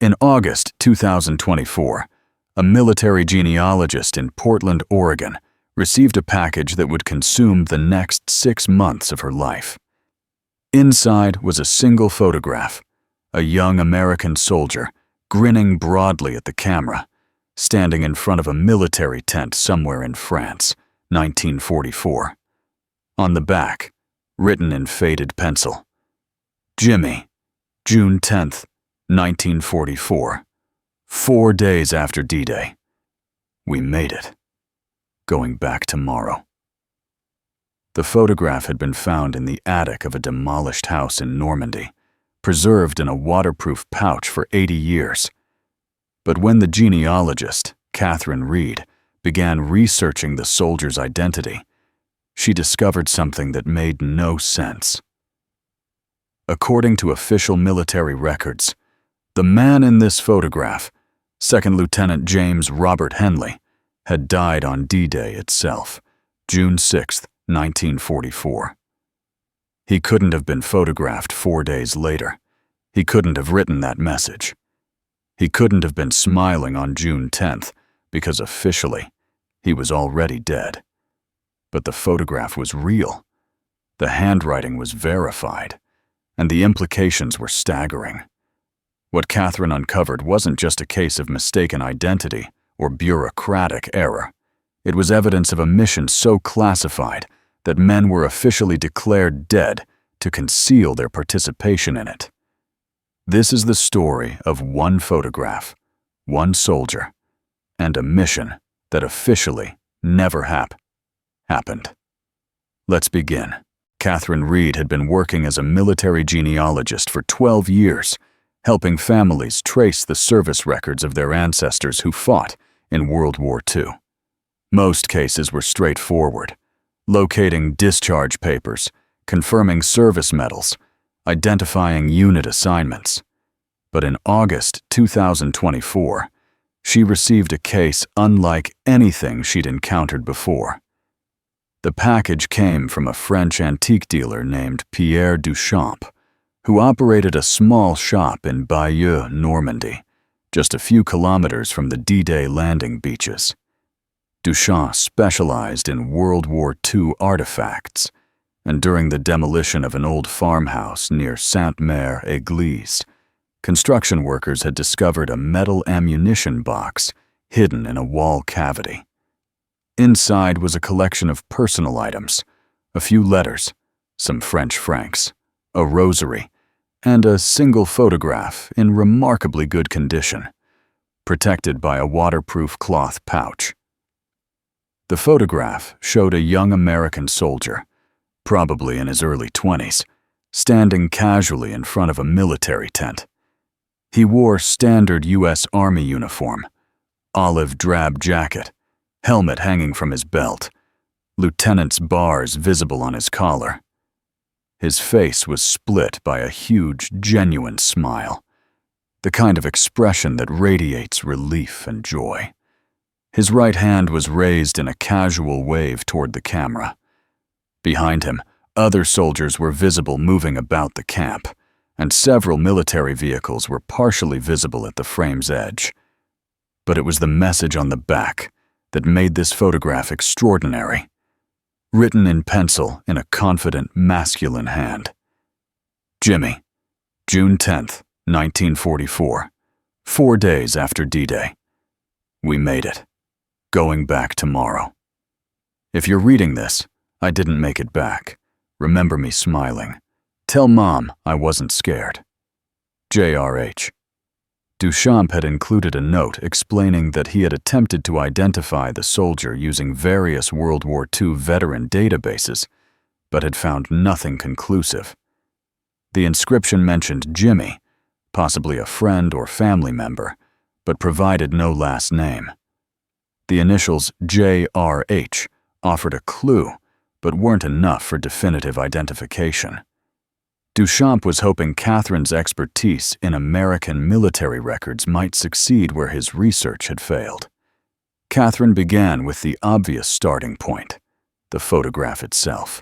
In August 2024, a military genealogist in Portland, Oregon, received a package that would consume the next 6 months of her life. Inside was a single photograph, a young American soldier grinning broadly at the camera, standing in front of a military tent somewhere in France, 1944. On the back, written in faded pencil, Jimmy, June 10th, 1944, 4 days after D-Day. We made it. Going back tomorrow. The photograph had been found in the attic of a demolished house in Normandy, preserved in a waterproof pouch for 80 years. But when the genealogist, Catherine Reed, began researching the soldier's identity, she discovered something that made no sense. According to official military records, the man in this photograph, Second Lieutenant James Robert Henley, had died on D-Day itself, June 6, 1944. He couldn't have been photographed 4 days later. He couldn't have written that message. He couldn't have been smiling on June 10th because officially he was already dead. But the photograph was real. The handwriting was verified, and the implications were staggering. What Catherine uncovered wasn't just a case of mistaken identity or bureaucratic error. It was evidence of a mission so classified that men were officially declared dead to conceal their participation in it. This is the story of one photograph, one soldier, and a mission that officially never happened. Let's begin. Catherine Reed had been working as a military genealogist for 12 years, helping families trace the service records of their ancestors who fought in World War II. Most cases were straightforward, locating discharge papers, confirming service medals, identifying unit assignments. But in August 2024, she received a case unlike anything she'd encountered before. The package came from a French antique dealer named Pierre Duchamp, who operated a small shop in Bayeux, Normandy, just a few kilometers from the D-Day landing beaches. Duchamp specialized in World War II artifacts, and during the demolition of an old farmhouse near Sainte-Mère-Église, construction workers had discovered a metal ammunition box hidden in a wall cavity. Inside was a collection of personal items, a few letters, some French francs, a rosary, and a single photograph in remarkably good condition, protected by a waterproof cloth pouch. The photograph showed a young American soldier, probably in his early 20s, standing casually in front of a military tent. He wore standard U.S. Army uniform, olive drab jacket, helmet hanging from his belt, lieutenant's bars visible on his collar. His face was split by a huge, genuine smile, the kind of expression that radiates relief and joy. His right hand was raised in a casual wave toward the camera. Behind him, other soldiers were visible moving about the camp, and several military vehicles were partially visible at the frame's edge. But it was the message on the back that made this photograph extraordinary. Written in pencil in a confident, masculine hand. Jimmy, June 10th, 1944, 4 days after D-Day. We made it. Going back tomorrow. If you're reading this, I didn't make it back. Remember me smiling. Tell Mom I wasn't scared. JRH. Duchamp had included a note explaining that he had attempted to identify the soldier using various World War II veteran databases, but had found nothing conclusive. The inscription mentioned Jimmy, possibly a friend or family member, but provided no last name. The initials JRH offered a clue, but weren't enough for definitive identification. Duchamp was hoping Catherine's expertise in American military records might succeed where his research had failed. Catherine began with the obvious starting point, the photograph itself.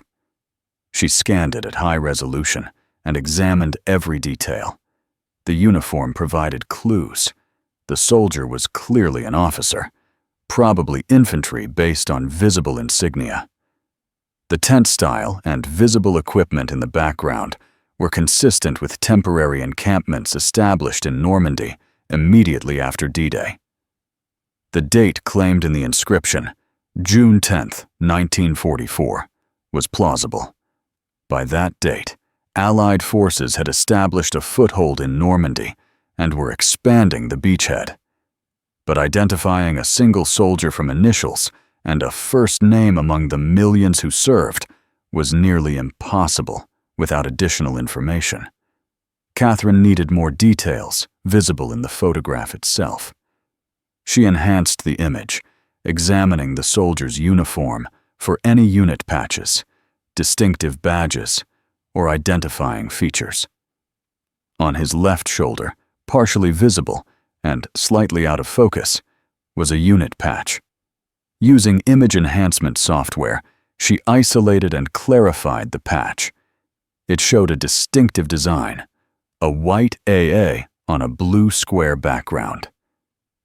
She scanned it at high resolution and examined every detail. The uniform provided clues. The soldier was clearly an officer, probably infantry based on visible insignia. The tent style and visible equipment in the background were consistent with temporary encampments established in Normandy immediately after D-Day. The date claimed in the inscription, June 10, 1944, was plausible. By that date, Allied forces had established a foothold in Normandy and were expanding the beachhead. But identifying a single soldier from initials and a first name among the millions who served was nearly impossible without additional information. Catherine needed more details visible in the photograph itself. She enhanced the image, examining the soldier's uniform for any unit patches, distinctive badges, or identifying features. On his left shoulder, partially visible and slightly out of focus, was a unit patch. Using image enhancement software, she isolated and clarified the patch. It showed a distinctive design, a white AA on a blue square background.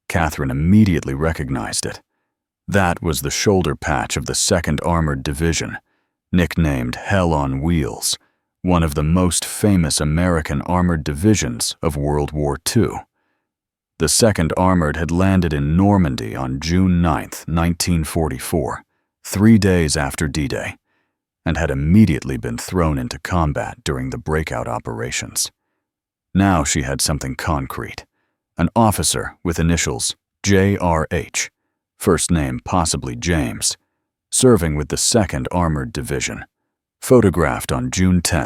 Catherine immediately recognized it. That was the shoulder patch of the 2nd Armored Division, nicknamed Hell on Wheels, one of the most famous American armored divisions of World War II. The 2nd Armored had landed in Normandy on June 9, 1944, 3 days after D-Day, and had immediately been thrown into combat during the breakout operations. Now she had something concrete, an officer with initials JRH, first name possibly James, serving with the 2nd Armored Division, photographed on June 10,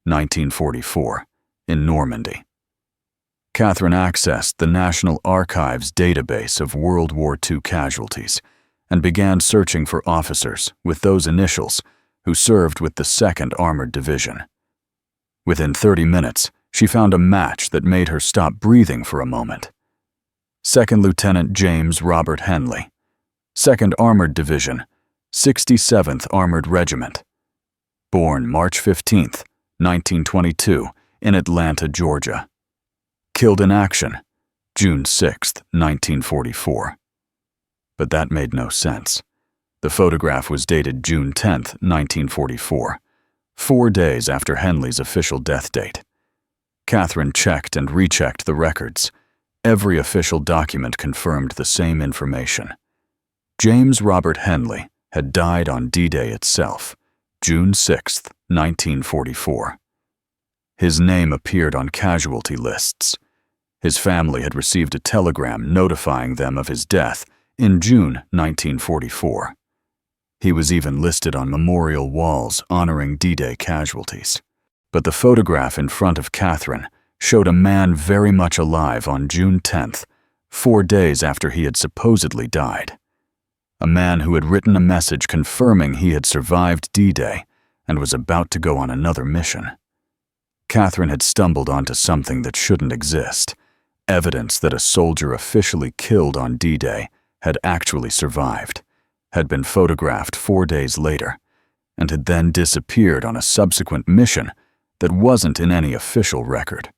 1944, in Normandy. Catherine accessed the National Archives database of World War II casualties and began searching for officers with those initials who served with the 2nd Armored Division. Within 30 minutes, she found a match that made her stop breathing for a moment. 2nd Lieutenant James Robert Henley, 2nd Armored Division, 67th Armored Regiment. Born March 15, 1922, in Atlanta, Georgia. Killed in action, June 6, 1944. But that made no sense. The photograph was dated June 10, 1944, 4 days after Henley's official death date. Catherine checked and rechecked the records. Every official document confirmed the same information. James Robert Henley had died on D-Day itself, June 6, 1944. His name appeared on casualty lists. His family had received a telegram notifying them of his death in June 1944. He was even listed on memorial walls honoring D-Day casualties. But the photograph in front of Catherine showed a man very much alive on June 10th, 4 days after he had supposedly died. A man who had written a message confirming he had survived D-Day and was about to go on another mission. Catherine had stumbled onto something that shouldn't exist, evidence that a soldier officially killed on D-Day had actually survived, had been photographed 4 days later, and had then disappeared on a subsequent mission that wasn't in any official record.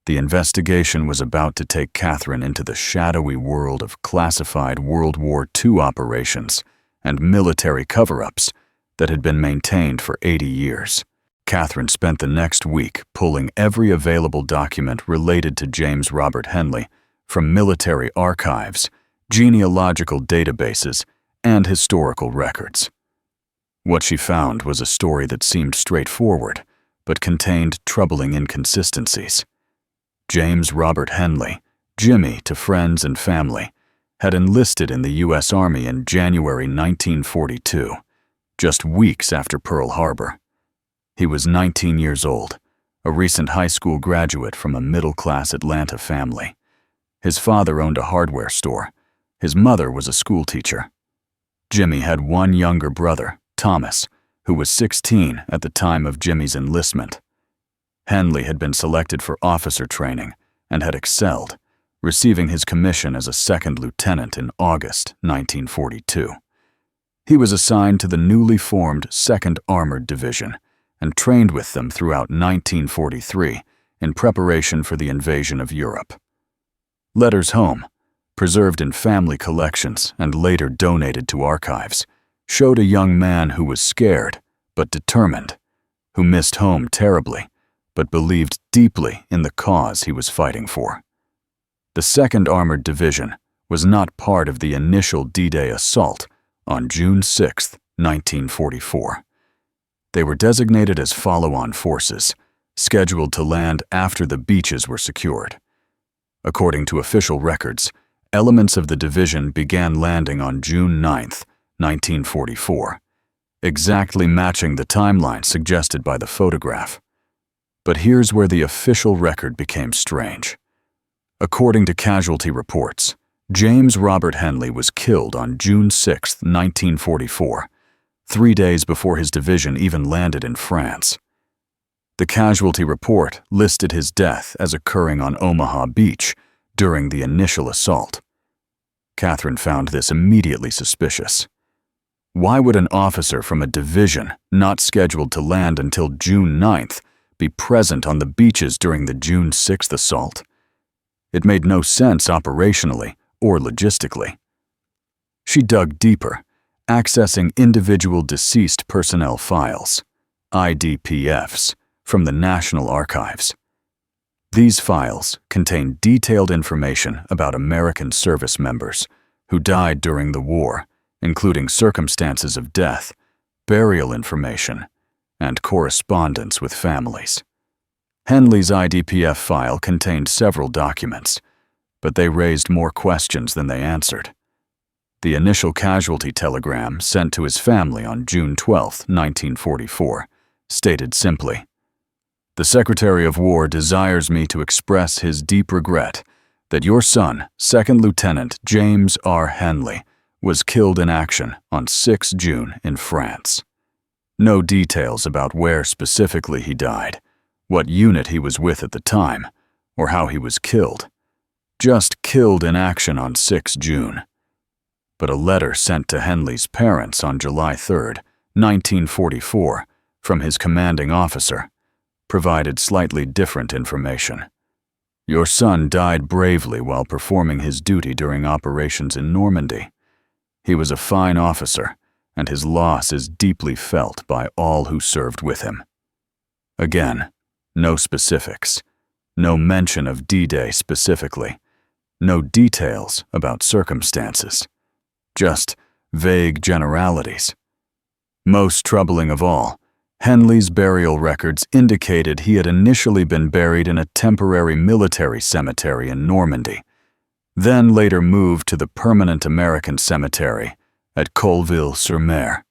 The investigation was about to take Catherine into the shadowy world of classified World War II operations and military cover-ups that had been maintained for 80 years. Catherine spent the next week pulling every available document related to James Robert Henley from military archives, genealogical databases, and historical records. What she found was a story that seemed straightforward, but contained troubling inconsistencies. James Robert Henley, Jimmy to friends and family, had enlisted in the U.S. Army in January 1942, just weeks after Pearl Harbor. He was 19 years old, a recent high school graduate from a middle-class Atlanta family. His father owned a hardware store. His mother was a schoolteacher. Jimmy had one younger brother, Thomas, who was 16 at the time of Jimmy's enlistment. Henley had been selected for officer training and had excelled, receiving his commission as a 2nd lieutenant in August 1942. He was assigned to the newly formed 2nd Armored Division and trained with them throughout 1943 in preparation for the invasion of Europe. Letters home, preserved in family collections and later donated to archives, showed a young man who was scared but determined, who missed home terribly but believed deeply in the cause he was fighting for. The 2nd Armored Division was not part of the initial D-Day assault on June 6, 1944. They were designated as follow-on forces, scheduled to land after the beaches were secured. According to official records, elements of the division began landing on June 9, 1944, exactly matching the timeline suggested by the photograph. But here's where the official record became strange. According to casualty reports, James Robert Henley was killed on June 6, 1944, 3 days before his division even landed in France. The casualty report listed his death as occurring on Omaha Beach during the initial assault. Catherine found this immediately suspicious. Why would an officer from a division not scheduled to land until June 9th be present on the beaches during the June 6th assault? It made no sense operationally or logistically. She dug deeper, accessing individual deceased personnel files, IDPFs, from the National Archives. These files contain detailed information about American service members who died during the war, including circumstances of death, burial information, and correspondence with families. Henley's IDPF file contained several documents, but they raised more questions than they answered. The initial casualty telegram sent to his family on June 12, 1944, stated simply, "The Secretary of War desires me to express his deep regret that your son, 2nd Lieutenant James R. Henley, was killed in action on 6 June in France. No details about where specifically he died, what unit he was with at the time, or how he was killed. Just killed in action on 6 June. But a letter sent to Henley's parents on July 3, 1944, from his commanding officer, provided slightly different information. Your son died bravely while performing his duty during operations in Normandy. He was a fine officer, and his loss is deeply felt by all who served with him." Again, no specifics, no mention of D-Day specifically, no details about circumstances, just vague generalities. Most troubling of all, Henley's burial records indicated he had initially been buried in a temporary military cemetery in Normandy, then later moved to the permanent American cemetery at Colville-sur-Mer,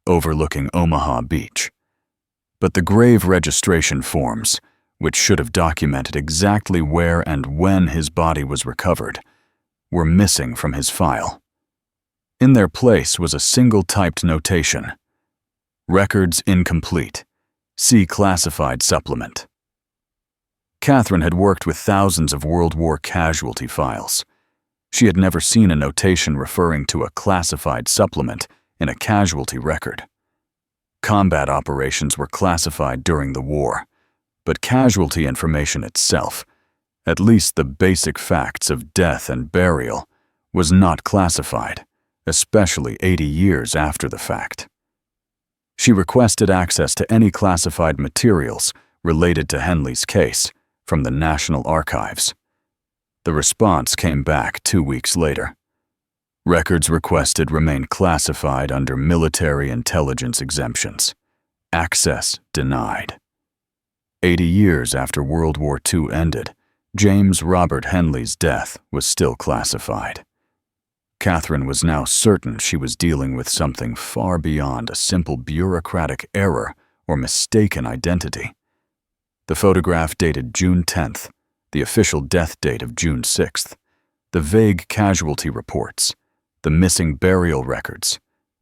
overlooking Omaha Beach. But the grave registration forms, which should have documented exactly where and when his body was recovered, were missing from his file. In their place was a single typed notation: "Records incomplete. See classified supplement." Catherine had worked with thousands of World War casualty files. She had never seen a notation referring to a classified supplement in a casualty record. Combat operations were classified during the war, but casualty information itself, at least the basic facts of death and burial, was not classified, especially 80 years after the fact. She requested access to any classified materials related to Henley's case from the National Archives. The response came back 2 weeks later. Records requested remain classified under military intelligence exemptions. Access denied. 80 years after World War II ended, James Robert Henley's death was still classified. Catherine was now certain she was dealing with something far beyond a simple bureaucratic error or mistaken identity. The photograph dated June 10th, the official death date of June 6th, the vague casualty reports, the missing burial records,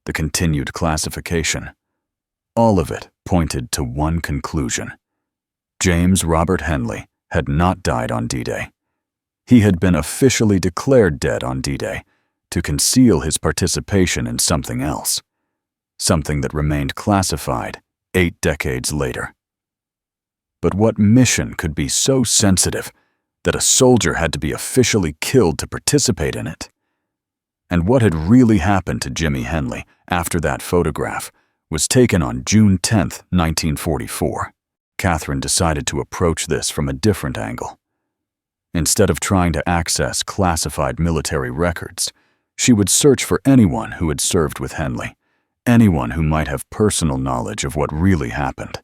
the continued classification. All of it pointed to one conclusion. James Robert Henley had not died on D-Day. He had been officially declared dead on D-Day to conceal his participation in something else, something that remained classified 8 decades later. But what mission could be so sensitive that a soldier had to be officially killed to participate in it? And what had really happened to Jimmy Henley after that photograph was taken on June 10, 1944. Catherine decided to approach this from a different angle. Instead of trying to access classified military records, she would search for anyone who had served with Henley, anyone who might have personal knowledge of what really happened.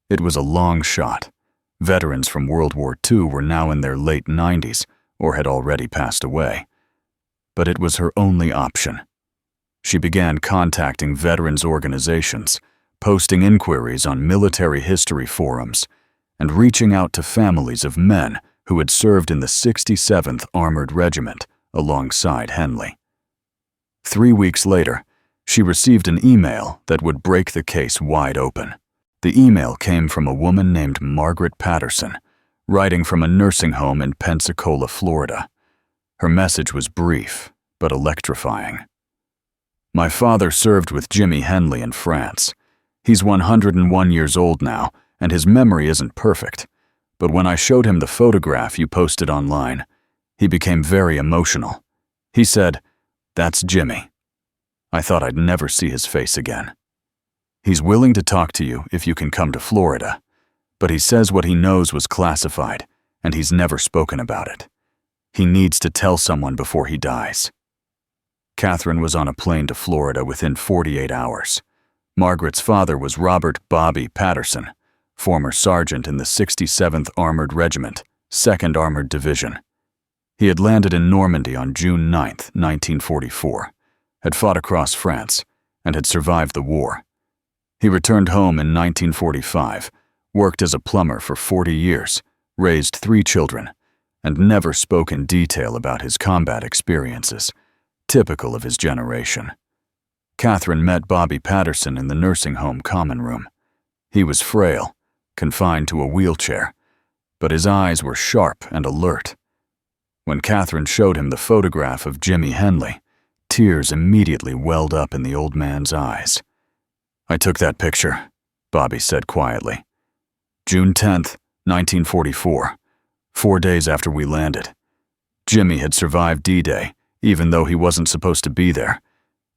It was a long shot. Veterans from World War II were now in their late 90s or had already passed away. But it was her only option. She began contacting veterans organizations, posting inquiries on military history forums, and reaching out to families of men who had served in the 67th Armored Regiment alongside Henley. 3 weeks later, she received an email that would break the case wide open. The email came from a woman named Margaret Patterson, writing from a nursing home in Pensacola, Florida. Her message was brief, but electrifying. My father served with Jimmy Henley in France. He's 101 years old now, and his memory isn't perfect. But when I showed him the photograph you posted online, he became very emotional. He said, "That's Jimmy." I thought I'd never see his face again. He's willing to talk to you if you can come to Florida, but he says what he knows was classified, and he's never spoken about it. He needs to tell someone before he dies. Catherine was on a plane to Florida within 48 hours. Margaret's father was Robert "Bobby" Patterson, former sergeant in the 67th Armored Regiment, 2nd Armored Division. He had landed in Normandy on June 9, 1944, had fought across France, and had survived the war. He returned home in 1945, worked as a plumber for 40 years, raised 3 children, and never spoke in detail about his combat experiences, typical of his generation. Catherine met Bobby Patterson in the nursing home common room. He was frail, confined to a wheelchair, but his eyes were sharp and alert. When Catherine showed him the photograph of Jimmy Henley, tears immediately welled up in the old man's eyes. "I took that picture," Bobby said quietly. "June 10, 1944, 4 days after we landed. Jimmy had survived D-Day, even though he wasn't supposed to be there,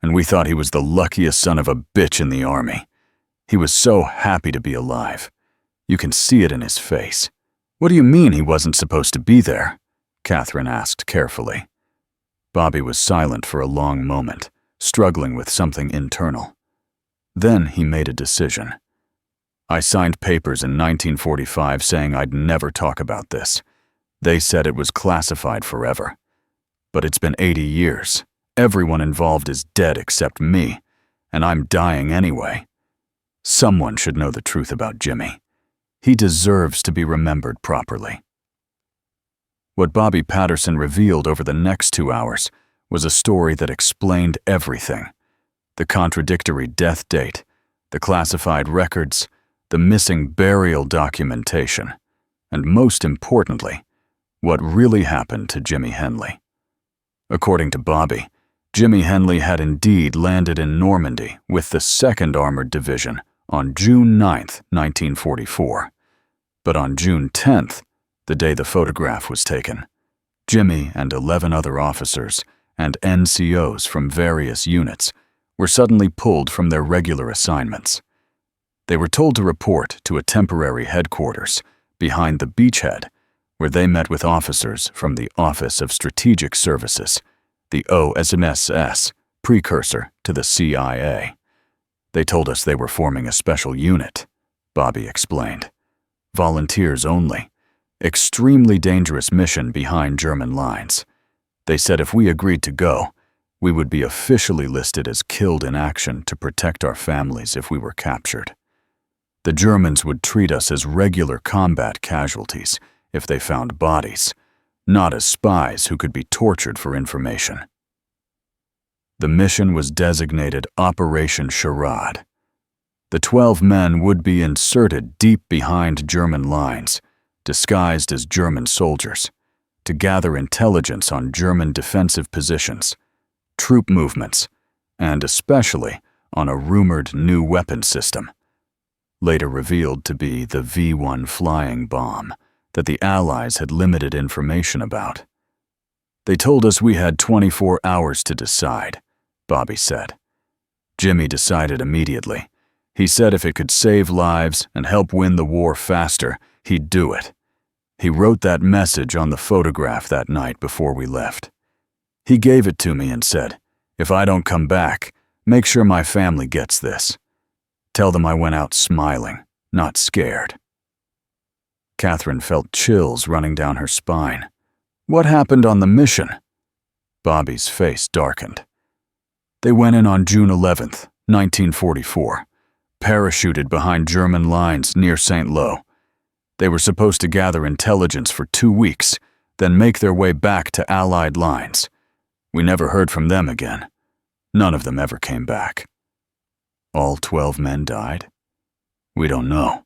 and we thought he was the luckiest son of a bitch in the army. He was so happy to be alive. You can see it in his face." "What do you mean he wasn't supposed to be there?" Catherine asked carefully. Bobby was silent for a long moment, struggling with something internal. Then he made a decision. "I signed papers in 1945 saying I'd never talk about this. They said it was classified forever. But it's been 80 years. Everyone involved is dead except me, and I'm dying anyway. Someone should know the truth about Jimmy. He deserves to be remembered properly." What Bobby Patterson revealed over the next 2 hours was a story that explained everything. The contradictory death date, the classified records, the missing burial documentation, and most importantly, what really happened to Jimmy Henley. According to Bobby, Jimmy Henley had indeed landed in Normandy with the 2nd Armored Division on June 9, 1944. But on June 10th, the day the photograph was taken, Jimmy and 11 other officers and NCOs from various units were suddenly pulled from their regular assignments. They were told to report to a temporary headquarters behind the beachhead, where they met with officers from the Office of Strategic Services, the OSMSS, precursor to the CIA. "They told us they were forming a special unit," Bobby explained. "Volunteers only. Extremely dangerous mission behind German lines. They said if we agreed to go, we would be officially listed as killed in action to protect our families if we were captured. The Germans would treat us as regular combat casualties if they found bodies, not as spies who could be tortured for information." The mission was designated Operation Charade. The 12 men would be inserted deep behind German lines, disguised as German soldiers, to gather intelligence on German defensive positions, troop movements, and especially on a rumored new weapon system. later revealed to be the V-1 flying bomb that the Allies had limited information about. "They told us we had 24 hours to decide," Bobby said. Jimmy decided immediately. He said if it could save lives and help win the war faster, he'd do it. He wrote that message on the photograph that night before we left. He gave it to me and said, "If I don't come back, make sure my family gets this. Tell them I went out smiling, not scared." Catherine felt chills running down her spine. "What happened on the mission?" Bobby's face darkened. "They went in on June 11th, 1944, parachuted behind German lines near St. Lo. They were supposed to gather intelligence for 2 weeks, then make their way back to Allied lines. We never heard from them again. None of them ever came back." "All 12 men died?" "We don't know,"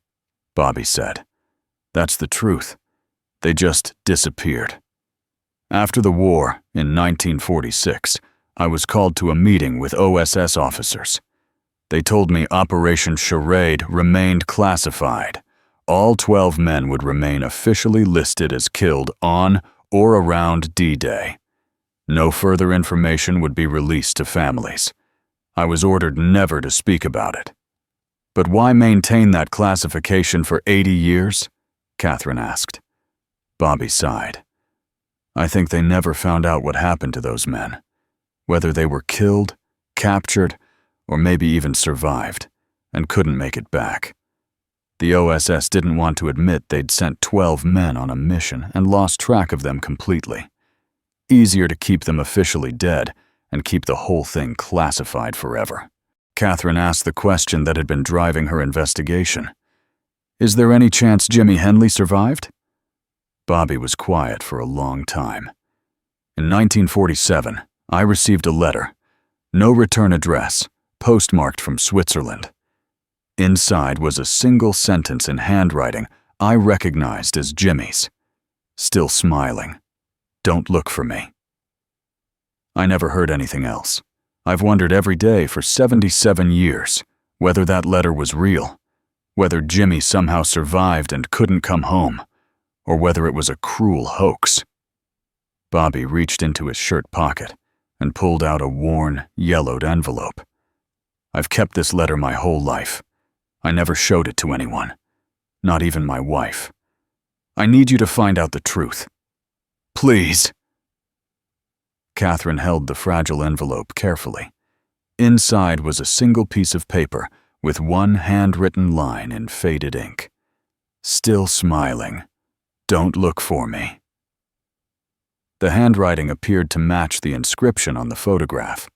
Bobby said. "That's the truth. They just disappeared. After the war, in 1946, I was called to a meeting with OSS officers. They told me Operation Charade remained classified. All 12 men would remain officially listed as killed on or around D-Day. No further information would be released to families. I was ordered never to speak about it." "But why maintain that classification for 80 years? Catherine asked. Bobby sighed. "I think they never found out what happened to those men. Whether they were killed, captured, or maybe even survived, and couldn't make it back. The OSS didn't want to admit they'd sent 12 men on a mission and lost track of them completely. Easier to keep them officially dead and keep the whole thing classified forever." Catherine asked the question that had been driving her investigation. "Is there any chance Jimmy Henley survived?" Bobby was quiet for a long time. "In 1947, I received a letter. No return address, postmarked from Switzerland. Inside was a single sentence in handwriting I recognized as Jimmy's. Still smiling. Don't look for me." I never heard anything else. I've wondered every day for 77 years whether that letter was real, whether Jimmy somehow survived and couldn't come home, or whether it was a cruel hoax. Bobby reached into his shirt pocket and pulled out a worn, yellowed envelope. "I've kept this letter my whole life. I never showed it to anyone, not even my wife. I need you to find out the truth. Please." Catherine held the fragile envelope carefully. Inside was a single piece of paper with one handwritten line in faded ink. "Still smiling. Don't look for me." The handwriting appeared to match the inscription on the photograph.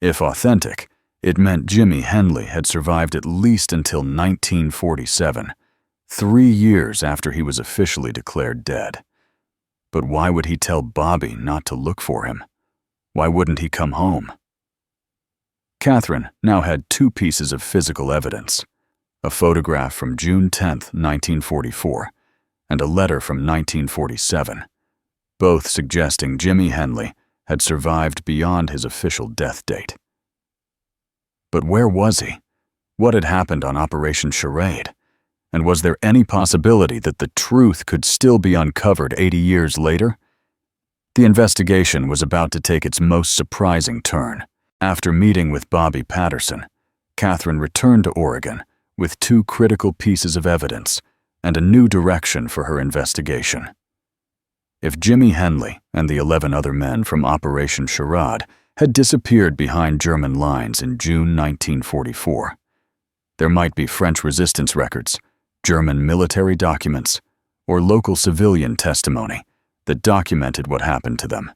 If authentic, it meant Jimmy Henley had survived at least until 1947, 3 years after he was officially declared dead. But why would he tell Bobby not to look for him? Why wouldn't he come home? Catherine now had 2 pieces of physical evidence: a photograph from June 10, 1944, and a letter from 1947, both suggesting Jimmy Henley had survived beyond his official death date. But where was he? What had happened on Operation Charade? And was there any possibility that the truth could still be uncovered 80 years later? The investigation was about to take its most surprising turn. After meeting with Bobby Patterson, Catherine returned to Oregon with 2 critical pieces of evidence and a new direction for her investigation. If Jimmy Henley and the 11 other men from Operation Charade had disappeared behind German lines in June 1944, there might be French resistance records, German military documents, or local civilian testimony that documented what happened to them.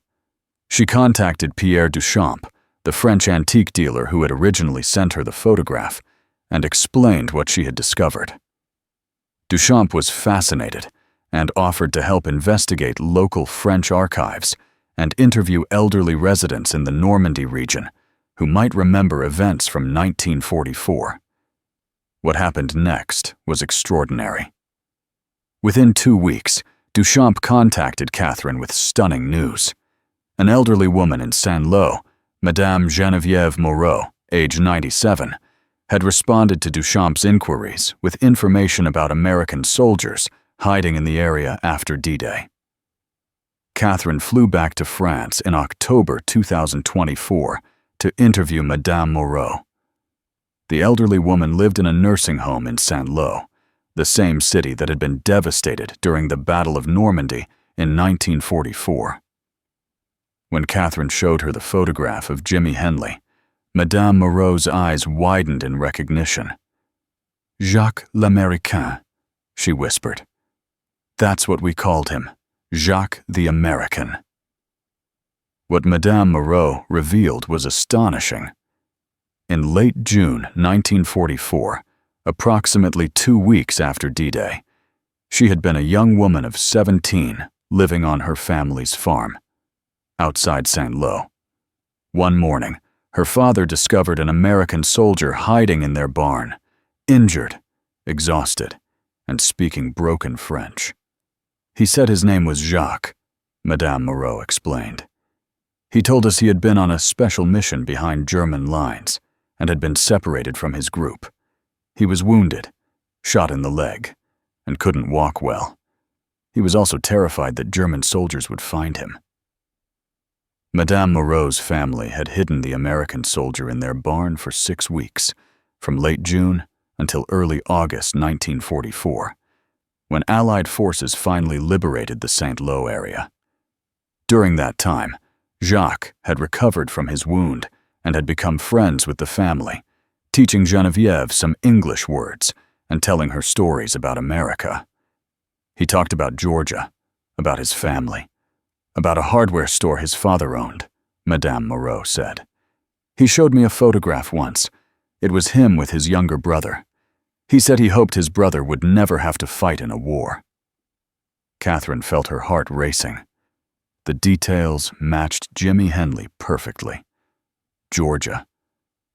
She contacted Pierre Duchamp, the French antique dealer who had originally sent her the photograph, and explained what she had discovered. Duchamp was fascinated and offered to help investigate local French archives and interview elderly residents in the Normandy region who might remember events from 1944. What happened next was extraordinary. Within 2 weeks, Duchamp contacted Catherine with stunning news. An elderly woman in Saint-Lô, Madame Geneviève Moreau, age 97, had responded to Duchamp's inquiries with information about American soldiers hiding in the area after D-Day. Catherine flew back to France in October 2024 to interview Madame Moreau. The elderly woman lived in a nursing home in Saint-Lô, the same city that had been devastated during the Battle of Normandy in 1944. When Catherine showed her the photograph of Jimmy Henley, Madame Moreau's eyes widened in recognition. "Jacques l'Américain," she whispered. "That's what we called him, Jacques the American." What Madame Moreau revealed was astonishing. In late June 1944, approximately 2 weeks after D-Day, she had been a young woman of 17 living on her family's farm, outside Saint-Lô. One morning, her father discovered an American soldier hiding in their barn, injured, exhausted, and speaking broken French. He said his name was Jacques, Madame Moreau explained. He told us he had been on a special mission behind German lines and had been separated from his group. He was wounded, shot in the leg, and couldn't walk well. He was also terrified that German soldiers would find him. Madame Moreau's family had hidden the American soldier in their barn for 6 weeks, from late June until early August 1944, when Allied forces finally liberated the Saint-Lô area. During that time, Jacques had recovered from his wound and had become friends with the family, teaching Geneviève some English words and telling her stories about America. He talked about Georgia, about his family, about a hardware store his father owned, Madame Moreau said. He showed me a photograph once. It was him with his younger brother. He said he hoped his brother would never have to fight in a war. Catherine felt her heart racing. The details matched Jimmy Henley perfectly. Georgia.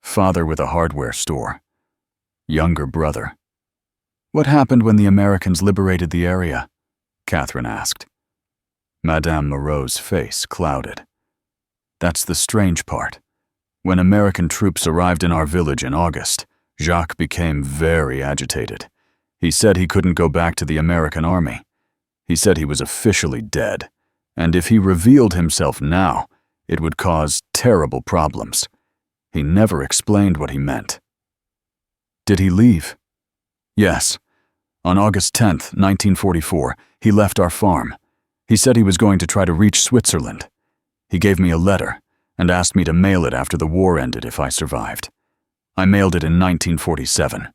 Father with a hardware store. Younger brother. "What happened when the Americans liberated the area?" Catherine asked. Madame Moreau's face clouded. "That's the strange part. When American troops arrived in our village in August, Jacques became very agitated. He said he couldn't go back to the American army. He said he was officially dead, and if he revealed himself now, it would cause terrible problems. He never explained what he meant." "Did he leave?" "Yes. On August 10th, 1944, he left our farm. He said he was going to try to reach Switzerland. He gave me a letter and asked me to mail it after the war ended if I survived. I mailed it in 1947.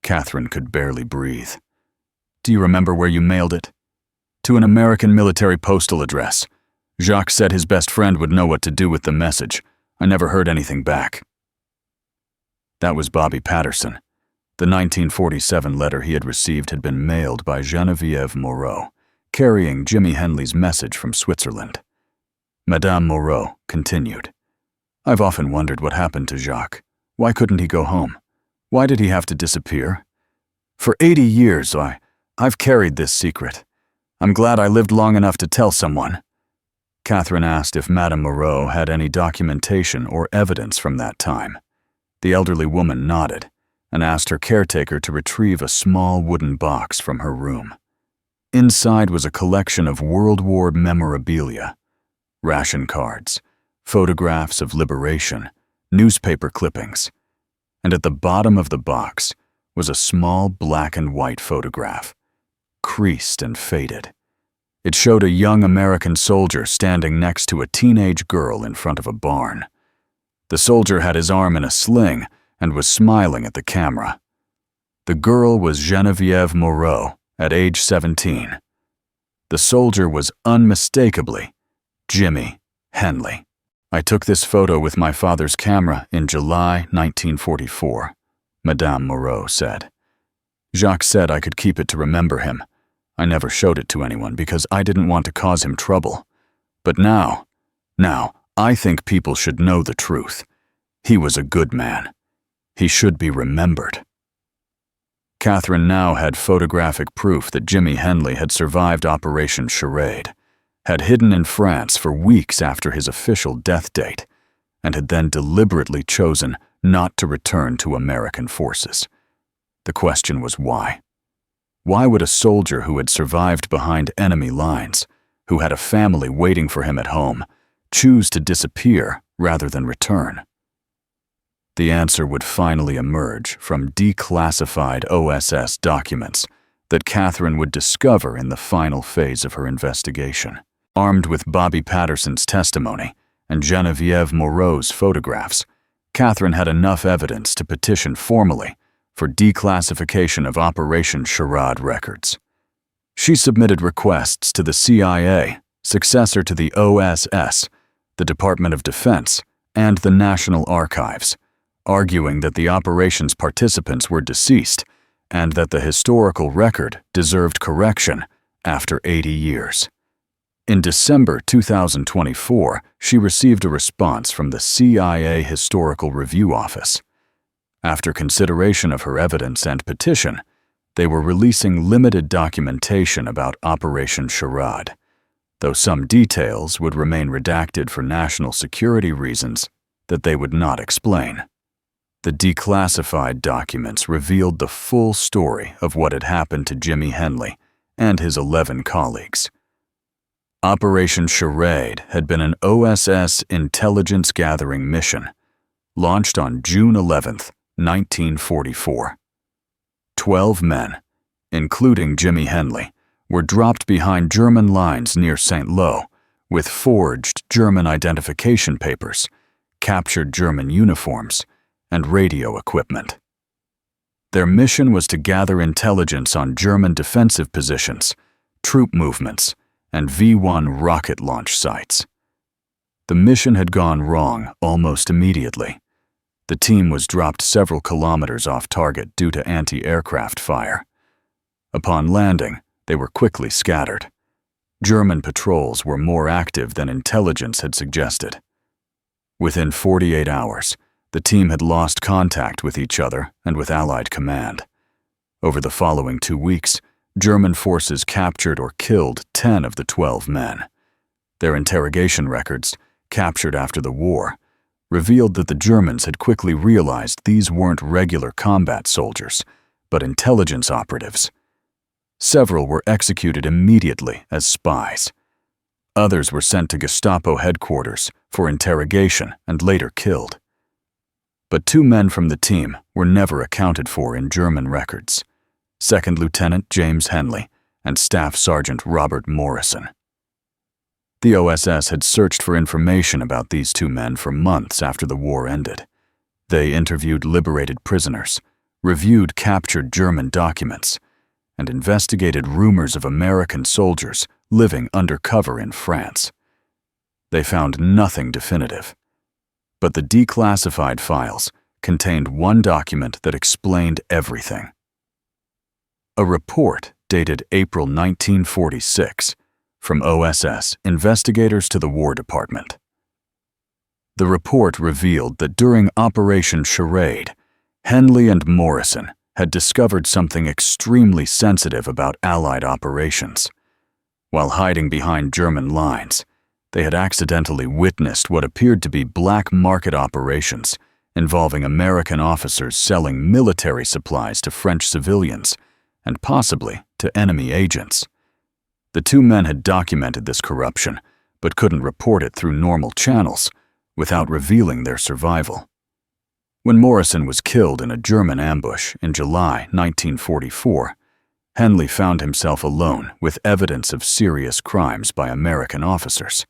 Catherine could barely breathe. "Do you remember where you mailed it?" "To an American military postal address. Jacques said his best friend would know what to do with the message. I never heard anything back." That was Bobby Patterson. The 1947 letter he had received had been mailed by Geneviève Moreau, carrying Jimmy Henley's message from Switzerland. Madame Moreau continued. "I've often wondered what happened to Jacques. Why couldn't he go home? Why did he have to disappear? For 80 years, I've carried this secret. I'm glad I lived long enough to tell someone." Catherine asked if Madame Moreau had any documentation or evidence from that time. The elderly woman nodded and asked her caretaker to retrieve a small wooden box from her room. Inside was a collection of World War memorabilia, ration cards, photographs of liberation, newspaper clippings, and at the bottom of the box was a small black and white photograph, creased and faded. It showed a young American soldier standing next to a teenage girl in front of a barn. The soldier had his arm in a sling and was smiling at the camera. The girl was Geneviève Moreau at age 17. The soldier was unmistakably Jimmy Henley. "I took this photo with my father's camera in July 1944, Madame Moreau said. Jacques said I could keep it to remember him. I never showed it to anyone because I didn't want to cause him trouble. But now, I think people should know the truth. He was a good man. He should be remembered." Catherine now had photographic proof that Jimmy Henley had survived Operation Charade, had hidden in France for weeks after his official death date, and had then deliberately chosen not to return to American forces. The question was why? Why would a soldier who had survived behind enemy lines, who had a family waiting for him at home, choose to disappear rather than return? The answer would finally emerge from declassified OSS documents that Catherine would discover in the final phase of her investigation. Armed with Bobby Patterson's testimony and Genevieve Moreau's photographs, Catherine had enough evidence to petition formally for declassification of Operation Charade records. She submitted requests to the CIA, successor to the OSS, the Department of Defense, and the National Archives, arguing that the operation's participants were deceased and that the historical record deserved correction after 80 years. In December 2024, she received a response from the CIA Historical Review Office. After consideration of her evidence and petition, they were releasing limited documentation about Operation Charade, though some details would remain redacted for national security reasons that they would not explain. The declassified documents revealed the full story of what had happened to Jimmy Henley and his 11 colleagues. Operation Charade had been an OSS intelligence-gathering mission, launched on June 11, 1944. 12 men, including Jimmy Henley, were dropped behind German lines near St. Lo with forged German identification papers, captured German uniforms, and radio equipment. Their mission was to gather intelligence on German defensive positions, troop movements, and V-1 rocket launch sites. The mission had gone wrong almost immediately. The team was dropped several kilometers off target due to anti-aircraft fire. Upon landing, they were quickly scattered. German patrols were more active than intelligence had suggested. Within 48 hours, the team had lost contact with each other and with Allied command. Over the following 2 weeks, German forces captured or killed 10 of the 12 men. Their interrogation records, captured after the war, revealed that the Germans had quickly realized these weren't regular combat soldiers, but intelligence operatives. Several were executed immediately as spies. Others were sent to Gestapo headquarters for interrogation and later killed. But 2 men from the team were never accounted for in German records: Second Lieutenant James Henley and Staff Sergeant Robert Morrison. The OSS had searched for information about these 2 men for months after the war ended. They interviewed liberated prisoners, reviewed captured German documents, and investigated rumors of American soldiers living undercover in France. They found nothing definitive. But the declassified files contained one document that explained everything. A report dated April 1946 from OSS investigators to the War Department. The report revealed that during Operation Charade, Henley and Morrison had discovered something extremely sensitive about Allied operations. While hiding behind German lines, they had accidentally witnessed what appeared to be black market operations involving American officers selling military supplies to French civilians and possibly to enemy agents. The 2 men had documented this corruption, but couldn't report it through normal channels without revealing their survival. When Morrison was killed in a German ambush in July 1944, Henley found himself alone with evidence of serious crimes by American officers.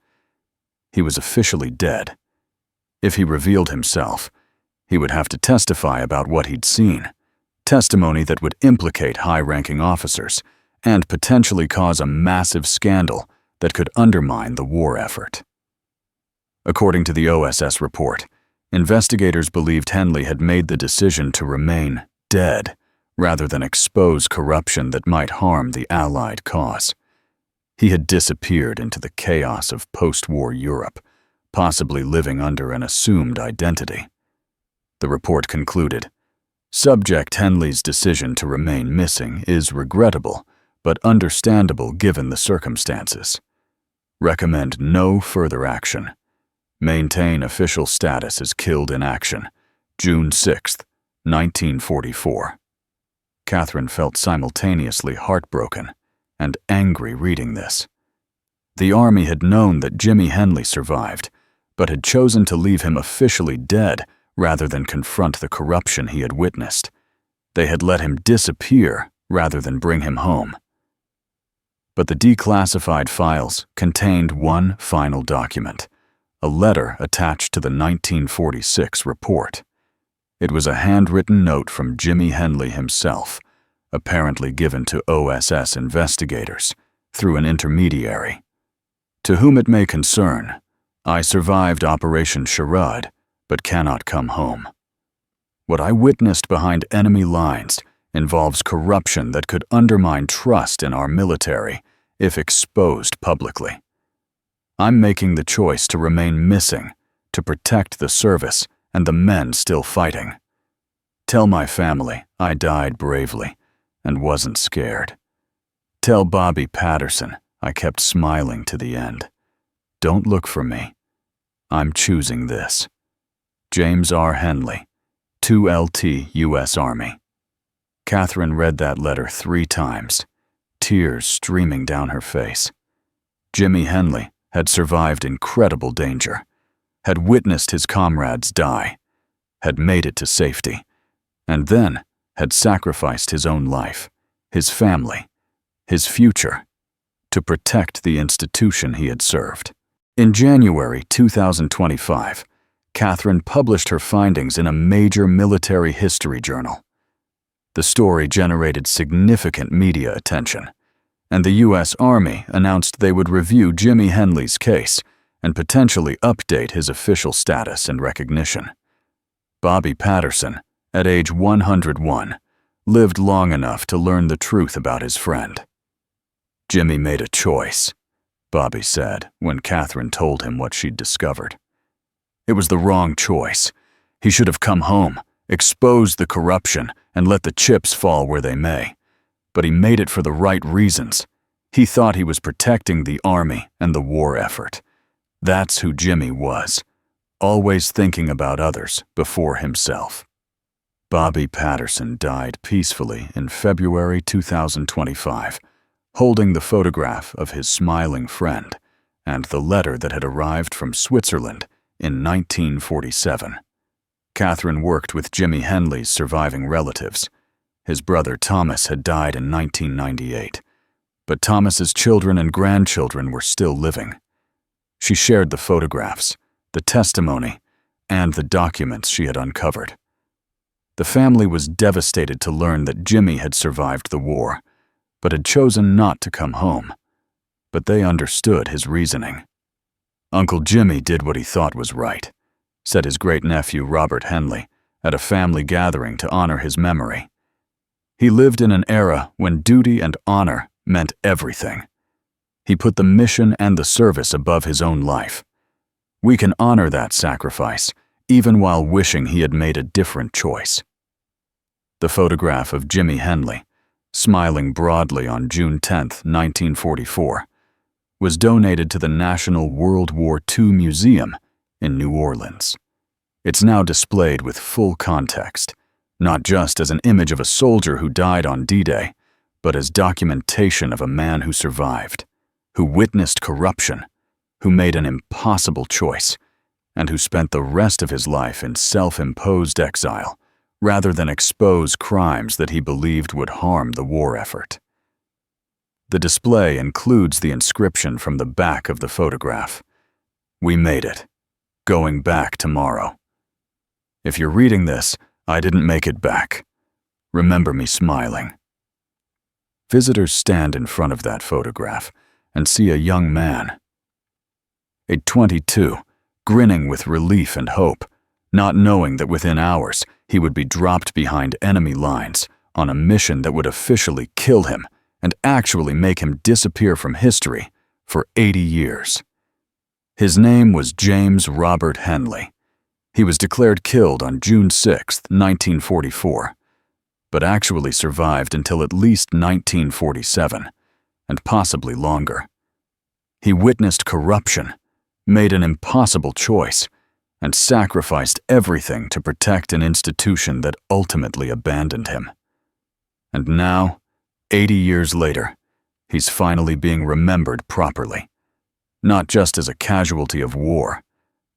He was officially dead. If he revealed himself, he would have to testify about what he'd seen, testimony that would implicate high-ranking officers and potentially cause a massive scandal that could undermine the war effort. According to the OSS report, investigators believed Henley had made the decision to remain dead rather than expose corruption that might harm the Allied cause. He had disappeared into the chaos of post-war Europe, possibly living under an assumed identity. The report concluded, "Subject Henley's decision to remain missing is regrettable, but understandable given the circumstances. Recommend no further action. Maintain official status as killed in action. June 6, 1944. Catherine felt simultaneously heartbroken and angry reading this. The Army had known that Jimmy Henley survived, but had chosen to leave him officially dead rather than confront the corruption he had witnessed. They had let him disappear rather than bring him home. But the declassified files contained one final document, a letter attached to the 1946 report. It was a handwritten note from Jimmy Henley himself, apparently given to OSS investigators through an intermediary. To whom it may concern, I survived Operation Sherrod, but cannot come home. What I witnessed behind enemy lines involves corruption that could undermine trust in our military if exposed publicly. I'm making the choice to remain missing, to protect the service and the men still fighting. Tell my family I died bravely and wasn't scared. Tell Bobby Patterson I kept smiling to the end. Don't look for me. I'm choosing this. James R. Henley, 2LT, U.S. Army. Catherine read that letter 3 times, tears streaming down her face. Jimmy Henley had survived incredible danger, had witnessed his comrades die, had made it to safety, and then had sacrificed his own life, his family, his future, to protect the institution he had served. In January 2025, Catherine published her findings in a major military history journal. The story generated significant media attention, and the U.S. Army announced they would review Jimmy Henley's case and potentially update his official status and recognition. Bobby Patterson, at age 101, lived long enough to learn the truth about his friend. Jimmy made a choice, Bobby said when Catherine told him what she'd discovered. It was the wrong choice. He should have come home, exposed the corruption, and let the chips fall where they may. But he made it for the right reasons. He thought he was protecting the Army and the war effort. That's who Jimmy was, always thinking about others before himself. Bobby Patterson died peacefully in February 2025, holding the photograph of his smiling friend and the letter that had arrived from Switzerland in 1947. Catherine worked with Jimmy Henley's surviving relatives. His brother Thomas had died in 1998, but Thomas's children and grandchildren were still living. She shared the photographs, the testimony, and the documents she had uncovered. The family was devastated to learn that Jimmy had survived the war, but had chosen not to come home. But they understood his reasoning. Uncle Jimmy did what he thought was right, said his great-nephew Robert Henley at a family gathering to honor his memory. He lived in an era when duty and honor meant everything. He put the mission and the service above his own life. We can honor that sacrifice, even while wishing he had made a different choice. The photograph of Jimmy Henley, smiling broadly on June 10, 1944, was donated to the National World War II Museum in New Orleans. It's now displayed with full context, not just as an image of a soldier who died on D-Day, but as documentation of a man who survived, who witnessed corruption, who made an impossible choice, and who spent the rest of his life in self-imposed exile, rather than expose crimes that he believed would harm the war effort. The display includes the inscription from the back of the photograph. We made it. Going back tomorrow. If you're reading this, I didn't make it back. Remember me smiling. Visitors stand in front of that photograph and see a young man, a 22, grinning with relief and hope, not knowing that within hours he would be dropped behind enemy lines on a mission that would officially kill him and actually make him disappear from history for 80 years. His name was James Robert Henley. He was declared killed on June 6, 1944, but actually survived until at least 1947, and possibly longer. He witnessed corruption, made an impossible choice, and sacrificed everything to protect an institution that ultimately abandoned him. And now, 80 years later, he's finally being remembered properly, not just as a casualty of war,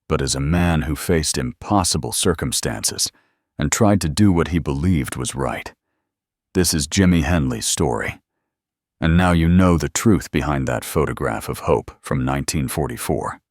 but as a man who faced impossible circumstances and tried to do what he believed was right. This is Jimmy Henley's story. And now you know the truth behind that photograph of hope from 1944.